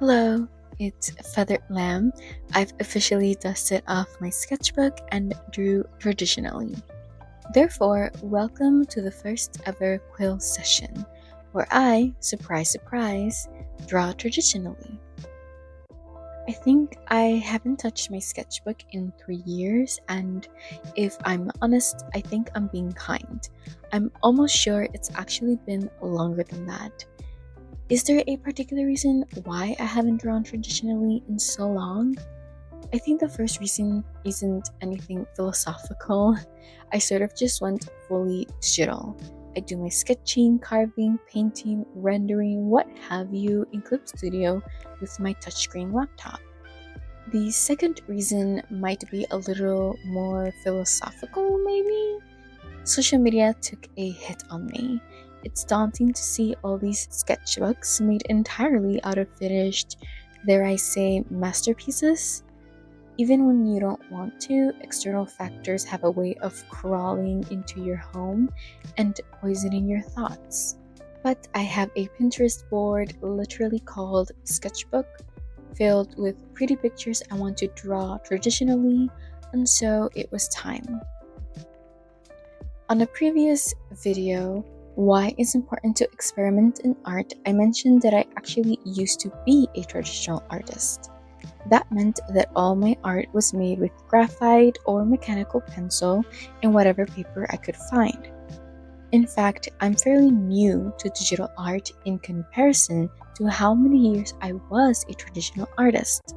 Hello, it's Feathered Lamb. I've officially dusted off my sketchbook and drew traditionally. Therefore, welcome to the first ever quill session, where I, surprise, surprise, draw traditionally. I think I haven't touched my sketchbook in 3 years, and if I'm honest, I think I'm being kind. I'm almost sure it's actually been longer than that. Is there a particular reason why I haven't drawn traditionally in so long? I think the first reason isn't anything philosophical. I sort of just went fully digital. I do my sketching, carving, painting, rendering, what have you in Clip Studio with my touchscreen laptop. The second reason might be a little more philosophical, maybe? Social media took a hit on me. It's daunting to see all these sketchbooks made entirely out of finished, dare I say, masterpieces. Even when you don't want to, external factors have a way of crawling into your home and poisoning your thoughts. But I have a Pinterest board literally called Sketchbook, filled with pretty pictures I want to draw traditionally, and so it was time. On a previous video, why it's important to experiment in art, I mentioned that I actually used to be a traditional artist. That meant that all my art was made with graphite or mechanical pencil and whatever paper I could find. In fact, I'm fairly new to digital art in comparison to how many years I was a traditional artist.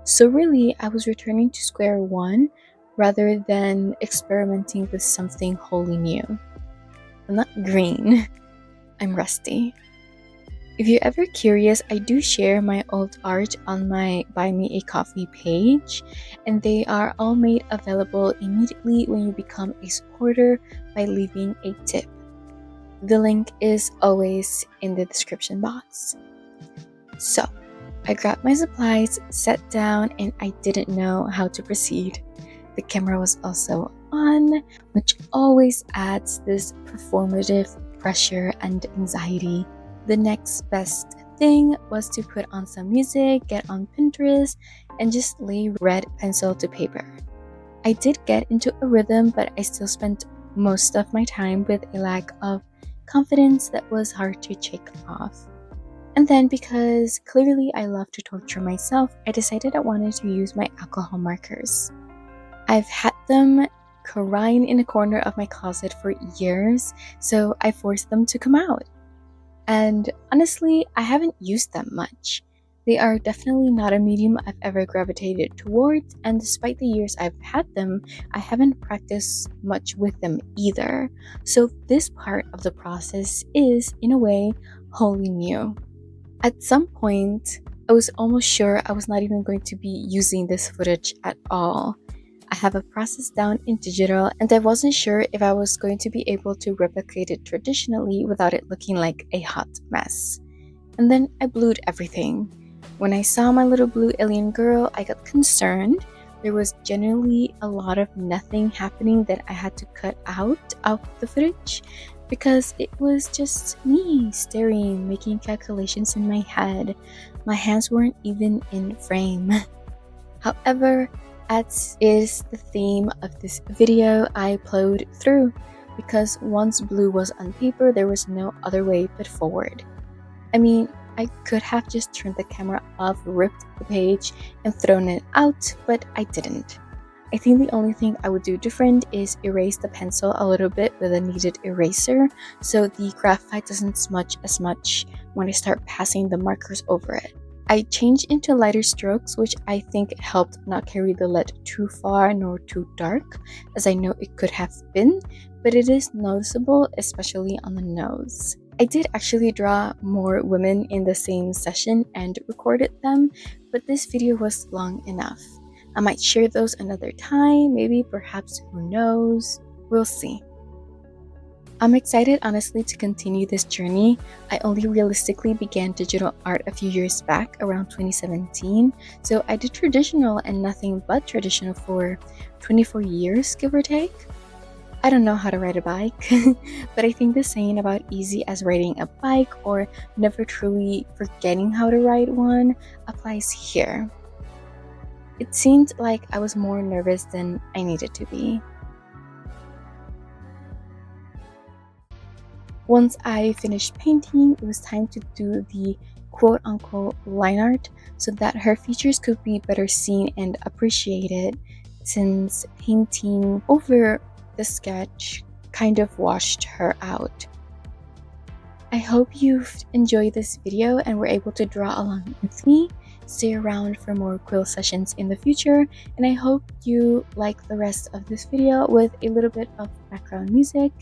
So really, I was returning to square one rather than experimenting with something wholly new. I'm not green, I'm rusty. If you're ever curious, I do share my old art on my Buy Me a Coffee page, and they are all made available immediately when you become a supporter by leaving a tip. The link is always in the description box. So, I grabbed my supplies, sat down, and I didn't know how to proceed. The camera was also on, which always adds this performative pressure and anxiety. The next best thing was to put on some music, get on Pinterest, and just lay red pencil to paper. I did get into a rhythm, but I still spent most of my time with a lack of confidence that was hard to shake off. And then, because clearly I love to torture myself, I decided I wanted to use my alcohol markers. I've had them crying in a corner of my closet for years, so I forced them to come out. And honestly, I haven't used them much. They are definitely not a medium I've ever gravitated towards, and despite the years I've had them, I haven't practiced much with them either. So this part of the process is, in a way, wholly new. At some point, I was almost sure I was not even going to be using this footage at all. I have a process down in digital, and I wasn't sure if I was going to be able to replicate it traditionally without it looking like a hot mess. And then I blued everything. When I saw my little blue alien girl, I got concerned. There was generally a lot of nothing happening that I had to cut out of the footage because it was just me staring, making calculations in my head. My hands weren't even in frame. However, as is the theme of this video, I plowed through because once blue was on paper, there was no other way but forward. I mean, I could have just turned the camera off, ripped the page, and thrown it out, but I didn't. I think the only thing I would do different is erase the pencil a little bit with a kneaded eraser so the graphite doesn't smudge as much when I start passing the markers over it. I changed into lighter strokes, which I think helped not carry the lead too far nor too dark, as I know it could have been, but it is noticeable, especially on the nose. I did actually draw more women in the same session and recorded them, but this video was long enough. I might share those another time, maybe, perhaps, who knows? We'll see. I'm excited, honestly, to continue this journey. I only realistically began digital art a few years back, around 2017, so I did traditional and nothing but traditional for 24 years, give or take. I don't know how to ride a bike, but I think the saying about easy as riding a bike or never truly forgetting how to ride one applies here. It seemed like I was more nervous than I needed to be. Once I finished painting, it was time to do the quote-unquote line art so that her features could be better seen and appreciated, since painting over the sketch kind of washed her out. I hope you've enjoyed this video and were able to draw along with me. Stay around for more quill sessions in the future, and I hope you like the rest of this video with a little bit of background music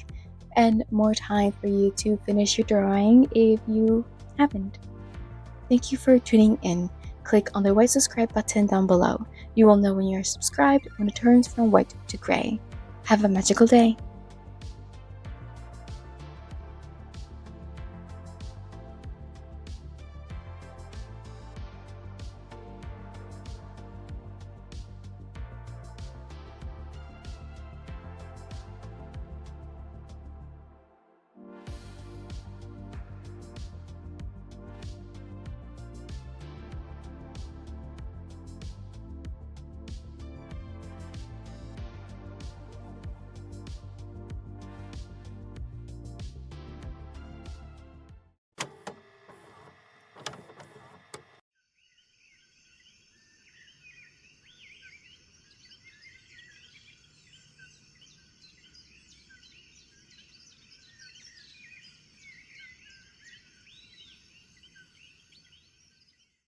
and more time for you to finish your drawing if you haven't. Thank you for tuning in. Click on the white subscribe button down below. You will know when you are subscribed when it turns from white to gray. Have a magical day.